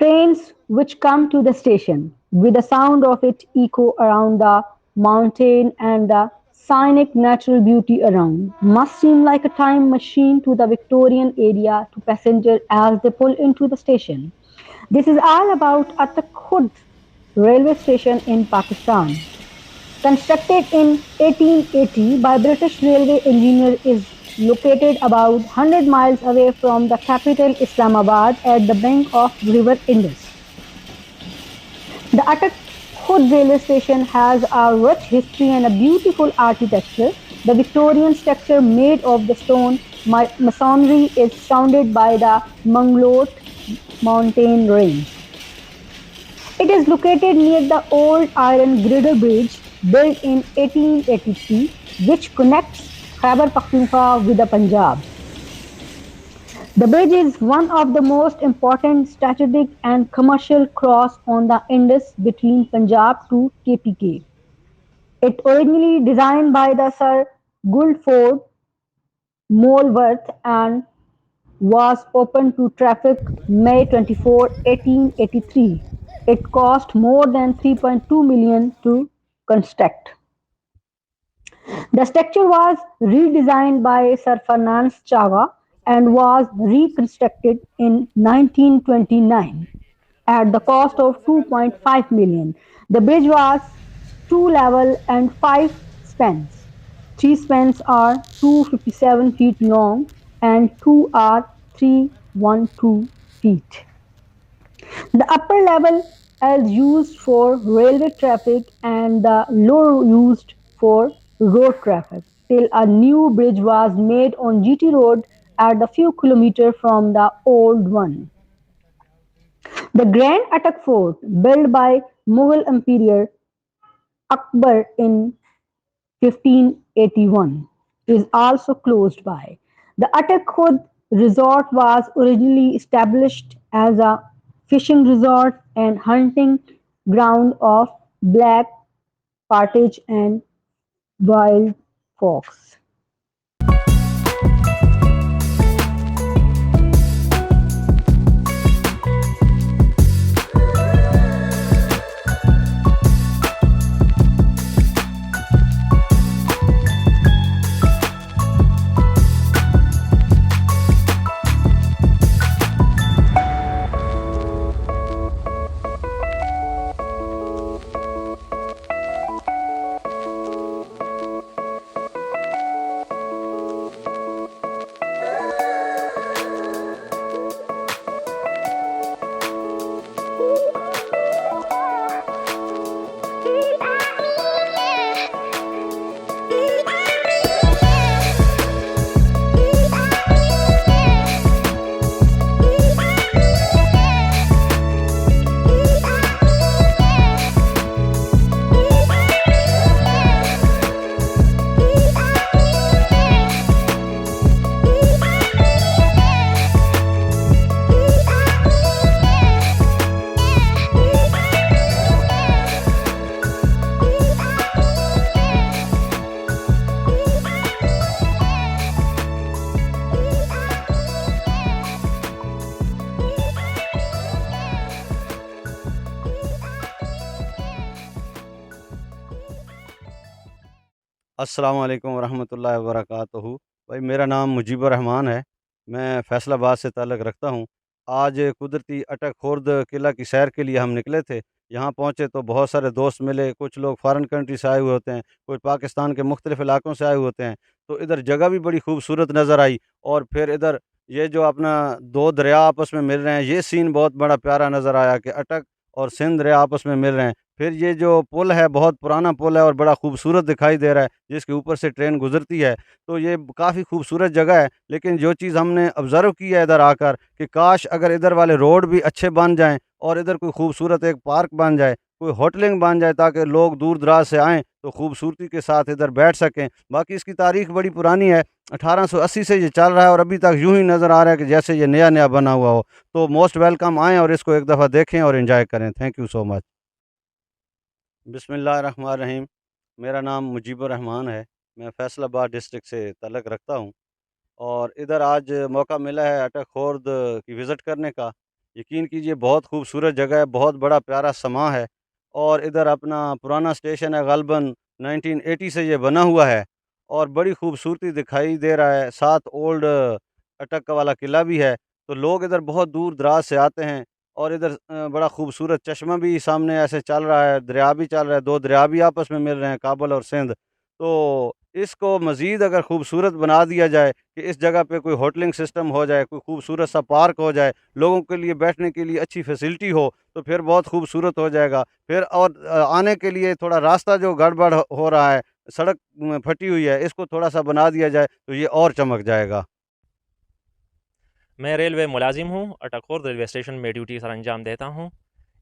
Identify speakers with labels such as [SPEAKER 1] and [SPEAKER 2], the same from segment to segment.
[SPEAKER 1] trains which come to the station, with the sound of it echo around the mountain and the scenic natural beauty around, must seem like a time machine to the Victorian area to passengers as they pull into the station. This is all about Atak Khud railway station in Pakistan. Constructed in 1880 by British railway engineer, is located about 100 miles away from the capital Islamabad at the bank of River Indus. The Atak Khud railway station has a rich history and a beautiful architecture. The Victorian structure, made of the stone masonry, is surrounded by the Manglot mountain range. It is located near the old iron girder bridge built in 1883, which connects Khyber Pakhtunkhwa with the Punjab. The bridge is one of the most important strategic and commercial cross on the Indus between Punjab to KPK. It originally designed by the Sir Guildford Molesworth and was opened to traffic May 24, 1883. It cost more than 3.2 million to construct. The structure was redesigned by Sir Ferdinand Chava and was reconstructed in 1929 at the cost of 2.5 million. The bridge was two level and five spans. Three spans are 257 feet long and two are 312 feet. The upper level is used for railway traffic and the lower used for road traffic till a new bridge was made on GT Road at a few kilometers from the old one. The Grand Atak Fort, built by Mughal Emperor Akbar in 1581, is also close by. The Atak Khud resort was originally established as a fishing resort and hunting ground of black partridge and wild fox.
[SPEAKER 2] अस्सलाम वालेकुम वरहमतुल्लाहि वबरकातुहू। भाई मेरा नाम मुजीबुर रहमान है। मैं फ़ैसलाबाद से ताल्लुक़ रखता हूँ। आज कुदरती अटक खुर्द किला की सैर के लिए हम निकले थे। यहाँ पहुँचे तो बहुत सारे दोस्त मिले, कुछ लोग फ़ॉरेन कंट्री से आए हुए होते हैं, कुछ पाकिस्तान के मुख्तलिफ़ इलाकों से आए हुए होते हैं। तो इधर जगह भी बड़ी खूबसूरत नज़र आई और फिर इधर ये जो अपना 2 दरिया आपस में मिल रहे हैं, ये सीन बहुत बड़ा प्यारा नज़र आया कि अटक और सिंध दरिया आपस में मिल रहे हैं। फिर ये जो पुल है बहुत पुराना पुल है और बड़ा खूबसूरत दिखाई दे रहा है, जिसके ऊपर से ट्रेन गुज़रती है। तो ये काफ़ी खूबसूरत जगह है। लेकिन जो चीज़ हमने ऑब्ज़र्व की है इधर आकर कि काश अगर इधर वाले रोड भी अच्छे बन जाएँ और इधर कोई खूबसूरत एक पार्क बन जाए, कोई होटलिंग बन जाए ताकि लोग दूर-दराज से आएँ तो खूबसूरती के साथ इधर बैठ सकें। बाकी इसकी तारीख़ बड़ी पुरानी है, 1880 से ये चल रहा है और अभी तक यूँ ही नज़र आ रहा है कि जैसे ये नया-नया बना हुआ हो। तो मोस्ट वेलकम, आएँ और इसको एक दफ़ा देखें और एन्जॉय करें। Thank you so much. बिस्मिल्लाहिर्रहमानिर्रहीम। मेरा नाम मुजीबुर रहमान है। मैं फ़ैसलाबाद डिस्ट्रिक्ट से ताल्लुक़ रखता हूँ और इधर आज मौका मिला है अटक खुर्द की विज़िट करने का। यकीन कीजिए बहुत खूबसूरत जगह है, बहुत बड़ा प्यारा समा है और इधर अपना पुराना स्टेशन है ग़ालिबन 1980 से ये बना हुआ है और बड़ी खूबसूरती दिखाई दे रहा है। साथ ओल्ड अटक वाला किला भी है, तो लोग इधर बहुत दूर-दराज से आते हैं और इधर बड़ा खूबसूरत चश्मा भी सामने ऐसे चल रहा है, दरिया भी चल रहा है, 2 दरिया भी आपस में मिल रहे हैं, काबुल और सिंध। तो इसको मज़ीद अगर खूबसूरत बना दिया जाए कि इस जगह पे कोई होटलिंग सिस्टम हो जाए, कोई खूबसूरत सा पार्क हो जाए, लोगों के लिए बैठने के लिए अच्छी फैसिलिटी हो, तो फिर बहुत खूबसूरत हो जाएगा। फिर और आने के लिए थोड़ा रास्ता जो गड़बड़ हो रहा है, सड़क फटी हुई है, इसको थोड़ा-सा बना दिया जाए, तो ये और चमक जाएगा।
[SPEAKER 3] मैं रेलवे मुलाजिम हूँ, अटकखोर रेलवे स्टेशन में ड्यूटी सर अंजाम देता हूँ।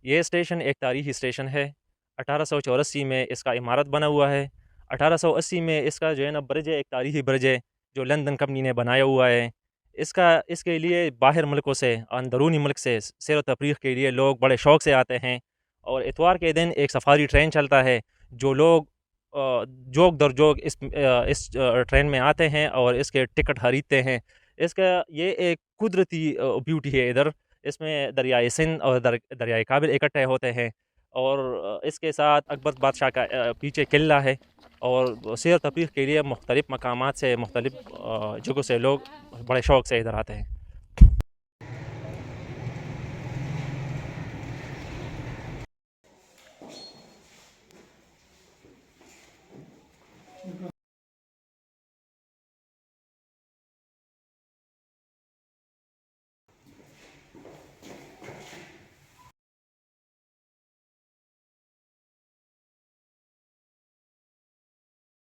[SPEAKER 3] ये स्टेशन एक तारीख़ी स्टेशन है। 1884 में इसका इमारत बना हुआ है। 1880 में इसका जो है ना ब्रिज है, एक तारीख़ी ब्रिज है, जो लंदन कंपनी ने बनाया हुआ है। इसके लिए बाहर मुल्कों से, अंदरूनी मुल्क से सैर व तफरीह के लिए लोग बड़े शौक़ से आते हैं और इतवार के दिन एक सफ़ारी ट्रेन चलता है, जो लोग जोक दर जोक इस ट्रेन में आते हैं और इसके टिकट खरीदते हैं। इसका ये एक कुदरती ब्यूटी है इधर। इसमें दरियाए सिंध और दरियाए काबिल इकट्ठे होते हैं और इसके साथ अकबर बादशाह का पीछे किला है और सैर तफरीह के लिए मुख्तलिफ़ मकामात से, मुख्तलिफ़ जगहों से लोग बड़े शौक़ से इधर आते हैं।